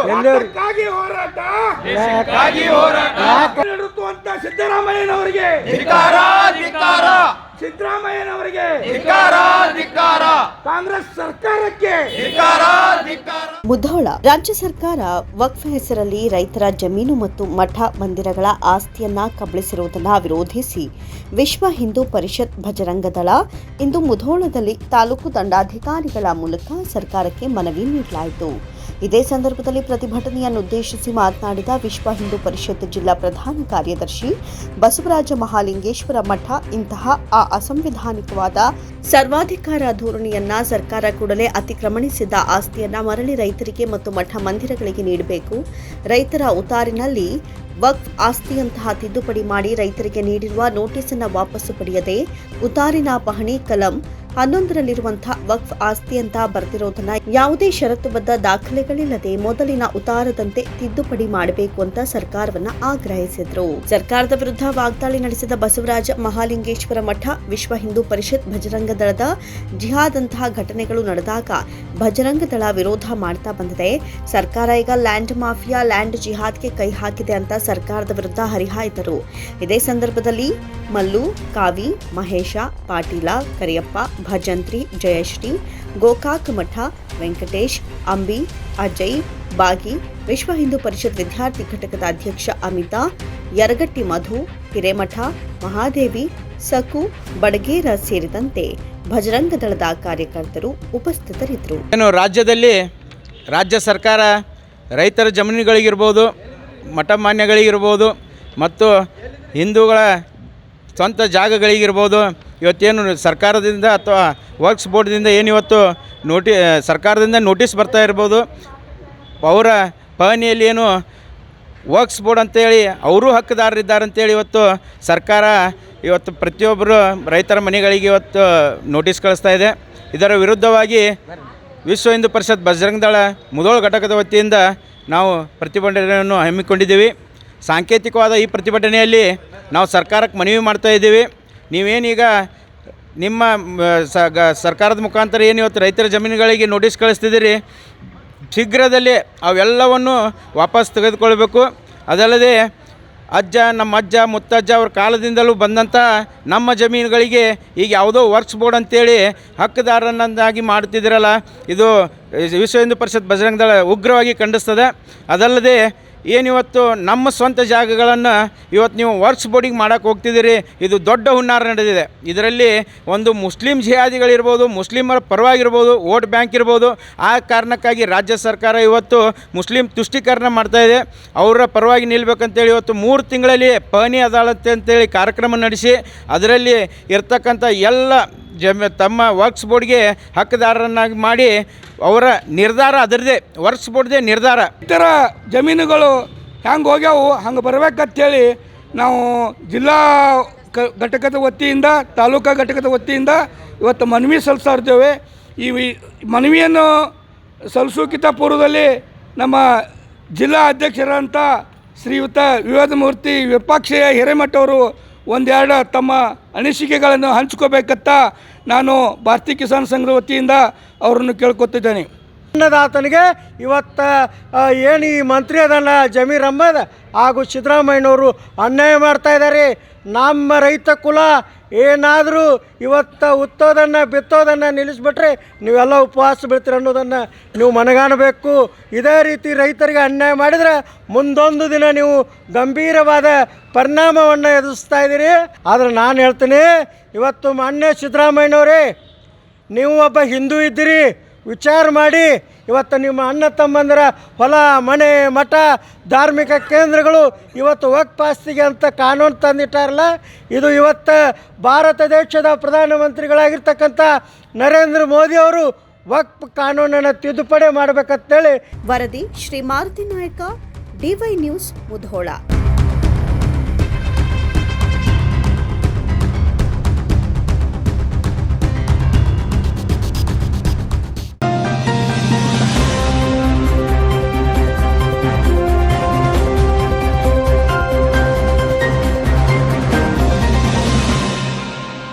ಅದಕ್ಕಾಗಿ ಹೋರಾಟ ನಡೆಸುವಂತ ಸಿದ್ದರಾಮಯ್ಯನವರಿಗೆ ಸಿದ್ದರಾಮಯ್ಯನವರಿಗೆ ಕಾಂಗ್ರೆಸ್ ಸರ್ಕಾರಕ್ಕೆ ಮುಧೋಳ ರಾಜ್ಯ ಸರ್ಕಾರ ವಕ್ಫ್ ಹೆಸರಲ್ಲಿ ರೈತರ ಜಮೀನು ಮತ್ತು ಮಠ ಮಂದಿರಗಳ ಆಸ್ತಿಯನ್ನ ಕಬಳಿಸಿರುವುದನ್ನು ವಿರೋಧಿಸಿ ವಿಶ್ವ ಹಿಂದೂ ಪರಿಷತ್ ಭಜರಂಗ ದಳ ಇಂದು ಮುಧೋಳದಲ್ಲಿ ತಾಲೂಕು ದಂಡಾಧಿಕಾರಿಗಳ ಮೂಲಕ ಸರ್ಕಾರಕ್ಕೆ ಮನವಿ ನೀಡಲಾಯಿತು. ಇದೇ ಸಂದರ್ಭದಲ್ಲಿ ಪ್ರತಿಭಟನೆಯನ್ನುದ್ದೇಶಿಸಿ ಮಾತನಾಡಿದ ವಿಶ್ವ ಹಿಂದೂ ಪರಿಷತ್ ಜಿಲ್ಲಾ ಪ್ರಧಾನ ಕಾರ್ಯದರ್ಶಿ ಬಸವರಾಜ ಮಹಾಲಿಂಗೇಶ್ವರ ಮಠ ಇಂತಹ ಅಸಂವಿಧಾನಿಕವಾದ ಸರ್ವಾಧಿಕಾರ ಧೋರಣೆಯನ್ನ ಸರ್ಕಾರ ಕೂಡಲೇ ಅತಿಕ್ರಮಣಿಸಿದ್ದ ಆಸ್ತಿಯನ್ನ ಮರಳಿ ರೈತರಿಗೆ ಮತ್ತು ಮಠ ಮಂದಿರಗಳಿಗೆ ನೀಡಬೇಕು. ರೈತರ ಉತಾರಿನಲ್ಲಿ ವಕ್ಫ್ ಆಸ್ತಿಯಂತಹ ತಿದ್ದುಪಡಿ ಮಾಡಿ ರೈತರಿಗೆ ನೀಡಿರುವ ನೋಟಿಸ್ ಅನ್ನು ವಾಪಸ್ಸು ಪಡೆಯದೆ ಉತಾರಿನ ಪಹಣಿ ಕಲಂ 11ರಲ್ಲಿರುವಂತಹ ವಕ್ಫ್ ಆಸ್ತಿ ಅಂತ ಬರೆದಿರೋದನ್ನ ಯಾವುದೇ ಷರತ್ತುಬದ್ಧ ದಾಖಲೆಗಳಿಲ್ಲದೆ ಮೊದಲಿನ ಉತ್ತಾರದಂತೆ ತಿದ್ದುಪಡಿ ಮಾಡಬೇಕು ಅಂತ ಸರ್ಕಾರವನ್ನ ಆಗ್ರಹಿಸಿದ್ರು. ಸರ್ಕಾರದ ವಿರುದ್ಧ ವಾಗ್ದಾಳಿ ನಡೆಸಿದ ಬಸವರಾಜ ಮಹಾಲಿಂಗೇಶ್ವರ ಮಠ ವಿಶ್ವ ಹಿಂದೂ ಪರಿಷತ್ ಭಜರಂಗ ದಳದ ಜಿಹಾದ್ ಅಂತಹ ಘಟನೆಗಳು ನಡೆದಾಗ ಭಜರಂಗ ದಳ ವಿರೋಧ ಮಾಡ್ತಾ ಬಂದಿದೆ. ಸರ್ಕಾರ ಈಗ ಲ್ಯಾಂಡ್ ಮಾಫಿಯಾ ಲ್ಯಾಂಡ್ ಜಿಹಾದ್ಗೆ ಕೈ ಹಾಕಿದೆ ಅಂತ ಸರ್ಕಾರದ ವಿರುದ್ಧ ಹರಿಹಾಯ್ದರು. ಇದೇ ಸಂದರ್ಭದಲ್ಲಿ ಮಲ್ಲು, ಕಾವಿ, ಮಹೇಶ, ಪಾಟೀಲ, ಕರಿಯಪ್ಪ, ಭಜಂತ್ರಿ, ಜಯಶ್ರೀ, ಗೋಕಾಕ್ ಮಠ, ವೆಂಕಟೇಶ್, ಅಂಬಿ, ಅಜಯ್, ಬಾಗಿ, ವಿಶ್ವ ಹಿಂದೂ ಪರಿಷತ್ ವಿದ್ಯಾರ್ಥಿ ಘಟಕದ ಅಧ್ಯಕ್ಷ ಅಮಿತಾ, ಯರಗಟ್ಟಿ ಮಧು, ಹಿರೇಮಠ, ಮಹಾದೇವಿ, ಸಕು, ಬಡಗೇರ ಸೇರಿದಂತೆ ಭಜರಂಗ ದಳದ ಕಾರ್ಯಕರ್ತರು ಉಪಸ್ಥಿತರಿದ್ದರು. ರಾಜ್ಯದಲ್ಲಿ ರಾಜ್ಯ ಸರ್ಕಾರ ರೈತರ ಜಮೀನುಗಳಿಗಿರ್ಬೋದು, ಮಠ ಮಾನ್ಯಗಳಿಗಿರ್ಬೋದು ಮತ್ತು ಹಿಂದೂಗಳ ಸ್ವಂತ ಜಾಗಗಳಿಗಿರ್ಬೋದು ಇವತ್ತೇನು ಸರ್ಕಾರದಿಂದ ಅಥವಾ ವರ್ಕ್ಸ್ ಬೋರ್ಡ್ದಿಂದ ಏನಿವತ್ತು ಸರ್ಕಾರದಿಂದ ನೋಟಿಸ್ ಬರ್ತಾ ಇರ್ಬೋದು. ಅವರ ಪಹಣಿಯಲ್ಲಿ ಏನು ವರ್ಕ್ಸ್ ಬೋರ್ಡ್ ಅಂತೇಳಿ ಅವರೂ ಹಕ್ಕುದಾರರಿದ್ದಾರೆ ಅಂತೇಳಿ ಇವತ್ತು ಸರ್ಕಾರ ಇವತ್ತು ಪ್ರತಿಯೊಬ್ಬರು ರೈತರ ಮನೆಗಳಿಗೆ ಇವತ್ತು ನೋಟಿಸ್ ಕಳಿಸ್ತಾ ಇದೆ. ಇದರ ವಿರುದ್ಧವಾಗಿ ವಿಶ್ವ ಹಿಂದೂ ಪರಿಷತ್ ಬಜರಂಗ ದಳ ಮುಧೋಳ ಘಟಕದ ವತಿಯಿಂದ ನಾವು ಪ್ರತಿಭಟನೆಯನ್ನು ಹಮ್ಮಿಕೊಂಡಿದ್ದೀವಿ. ಸಾಂಕೇತಿಕವಾದ ಈ ಪ್ರತಿಭಟನೆಯಲ್ಲಿ ನಾವು ಸರ್ಕಾರಕ್ಕೆ ಮನವಿ ಮಾಡ್ತಾ ಇದ್ದೀವಿ. ನೀವೇನೀಗ ನಿಮ್ಮ ಸರ್ಕಾರದ ಮುಖಾಂತರ ಏನು ಇವತ್ತು ರೈತರ ಜಮೀನುಗಳಿಗೆ ನೋಟಿಸ್ ಕಳಿಸ್ತಿದ್ದೀರಿ, ಶೀಘ್ರದಲ್ಲೇ ಅವೆಲ್ಲವನ್ನು ವಾಪಸ್ ತೆಗೆದುಕೊಳ್ಬೇಕು. ಅದಲ್ಲದೆ ನಮ್ಮ ಅಜ್ಜ ಮುತ್ತಜ್ಜ ಅವ್ರ ಕಾಲದಿಂದಲೂ ಬಂದಂಥ ನಮ್ಮ ಜಮೀನುಗಳಿಗೆ ಈಗ ಯಾವುದೋ ವರ್ಕ್ಸ್ ಬೋರ್ಡ್ ಅಂತೇಳಿ ಹಕ್ಕುದಾರನನ್ನಾಗಿ ಮಾಡ್ತಿದ್ದೀರಲ್ಲ, ಇದು ವಿಶ್ವ ಹಿಂದೂ ಪರಿಷತ್ ಬಜರಂಗ ದಳ ಉಗ್ರವಾಗಿ ಖಂಡಿಸ್ತದೆ. ಅದಲ್ಲದೆ ಏನಿವತ್ತು ನಮ್ಮ ಸ್ವಂತ ಜಾಗಗಳನ್ನು ಇವತ್ತು ನೀವು ವರ್ಕ್ಸ್ ಬೋರ್ಡಿಗೆ ಮಾಡೋಕ್ಕೆ ಹೋಗ್ತಿದ್ದೀರಿ, ಇದು ದೊಡ್ಡ ಹುನ್ನಾರ ನಡೆದಿದೆ. ಇದರಲ್ಲಿ ಒಂದು ಮುಸ್ಲಿಂ ಜಿಹಾದಿಗಳಿರ್ಬೋದು, ಮುಸ್ಲಿಮರ ಪರವಾಗಿರ್ಬೋದು, ವೋಟ್ ಬ್ಯಾಂಕ್ ಇರ್ಬೋದು. ಆ ಕಾರಣಕ್ಕಾಗಿ ರಾಜ್ಯ ಸರ್ಕಾರ ಇವತ್ತು ಮುಸ್ಲಿಂ ತುಷ್ಟೀಕರಣ ಮಾಡ್ತಾಯಿದೆ. ಅವರ ಪರವಾಗಿ ನಿಲ್ಲಬೇಕಂತೇಳಿ ಇವತ್ತು 3 ತಿಂಗಳಲ್ಲಿ ಪಹಣಿ ಅದಾಲತ್ ಅಂತೇಳಿ ಕಾರ್ಯಕ್ರಮ ನಡೆಸಿ ಅದರಲ್ಲಿ ಇರ್ತಕ್ಕಂಥ ಎಲ್ಲ ತಮ್ಮ ವರ್ಕ್ಸ್ ಬೋರ್ಡ್ಗೆ ಹಕ್ಕುದಾರರನ್ನಾಗಿ ಮಾಡಿ ಅವರ ನಿರ್ಧಾರ ಅದರದೇ ವರ್ಕ್ಸ್ ಬೋರ್ಡ್ದೇ ನಿರ್ಧಾರ. ಇತರ ಜಮೀನುಗಳು ಹೆಂಗೆ ಹೋಗ್ಯಾವು ಹಂಗೆ ಬರ್ಬೇಕಂತೇಳಿ ನಾವು ಜಿಲ್ಲಾ ಘಟಕದ ವತಿಯಿಂದ ತಾಲೂಕಾ ಘಟಕದ ವತಿಯಿಂದ ಇವತ್ತು ಮನವಿ ಸಲ್ಲಿಸ್ತಾ ಇರ್ತೇವೆ. ಈ ಮನವಿಯನ್ನು ಸಲ್ಲಿಸೋಕ್ಕಿಂತ ಪೂರ್ವದಲ್ಲಿ ನಮ್ಮ ಜಿಲ್ಲಾ ಅಧ್ಯಕ್ಷರಂಥ ಶ್ರೀಯುತ ವಿವೇದಮೂರ್ತಿ ವಿಪಕ್ಷೀಯ ಹಿರೇಮಠ ಅವರು ಒಂದೆರಡು ತಮ್ಮ ಅನಿಸಿಕೆಗಳನ್ನು ಹಂಚ್ಕೋಬೇಕಂತ ನಾನು ಭಾರತೀಯ ಕಿಸಾನ್ ಸಂಘದ ವತಿಯಿಂದ ಅವರನ್ನು ಕೇಳ್ಕೊತಿದ್ದೇನೆ. ಅನ್ನದಾತನಿಗೆ ಇವತ್ತು ಏನು ಈ ಮಂತ್ರಿ ಅದನ್ನು ಜಮೀರ್ ಅಹ್ಮದ್ ಹಾಗೂ ಸಿದ್ದರಾಮಯ್ಯನವರು ಅನ್ಯಾಯ ಮಾಡ್ತಾಯಿದ್ದಾರೆ. ನಮ್ಮ ರೈತ ಕುಲ ಏನಾದರೂ ಇವತ್ತು ಉತ್ತೋದನ್ನು ಬಿತ್ತೋದನ್ನು ನಿಲ್ಲಿಸ್ಬಿಟ್ರೆ ನೀವೆಲ್ಲ ಉಪವಾಸ ಬೀಳ್ತೀರ ಅನ್ನೋದನ್ನು ನೀವು ಮನಗಾಣಬೇಕು. ಇದೇ ರೀತಿ ರೈತರಿಗೆ ಅನ್ಯಾಯ ಮಾಡಿದರೆ ಮುಂದೊಂದು ದಿನ ನೀವು ಗಂಭೀರವಾದ ಪರಿಣಾಮವನ್ನು ಎದುರಿಸ್ತಾ ಇದ್ದೀರಿ. ಆದರೆ ನಾನು ಹೇಳ್ತೀನಿ, ಇವತ್ತು ಮಾನ್ಯ ಸಿದ್ದರಾಮಯ್ಯನವರೇ, ನೀವು ಒಬ್ಬ ಹಿಂದೂ ಇದ್ದೀರಿ, ವಿಚಾರ ಮಾಡಿ. ಇವತ್ತು ನಿಮ್ಮ ಅಣ್ಣ ತಮ್ಮಂದಿರ ಹೊಲ ಮನೆ ಮಠ ಧಾರ್ಮಿಕ ಕೇಂದ್ರಗಳು ಇವತ್ತು ವಕ್ಫ್ ಆಸ್ತಿಗೆ ಅಂತ ಕಾನೂನು ತಂದಿಟ್ಟಾರಲ್ಲ, ಇದು ಇವತ್ತು ಭಾರತ ದೇಶದ ಪ್ರಧಾನಮಂತ್ರಿಗಳಾಗಿರ್ತಕ್ಕಂಥ ನರೇಂದ್ರ ಮೋದಿ ಅವರು ವಕ್ಫ್ ಕಾನೂನನ್ನು ತಿದ್ದುಪಡಿ ಮಾಡಬೇಕಂತೇಳಿ. ವರದಿ ಶ್ರೀ ಮಾರುತಿ ನಾಯಕ, ಡಿವೈ ನ್ಯೂಸ್, ಮುಧೋಳ.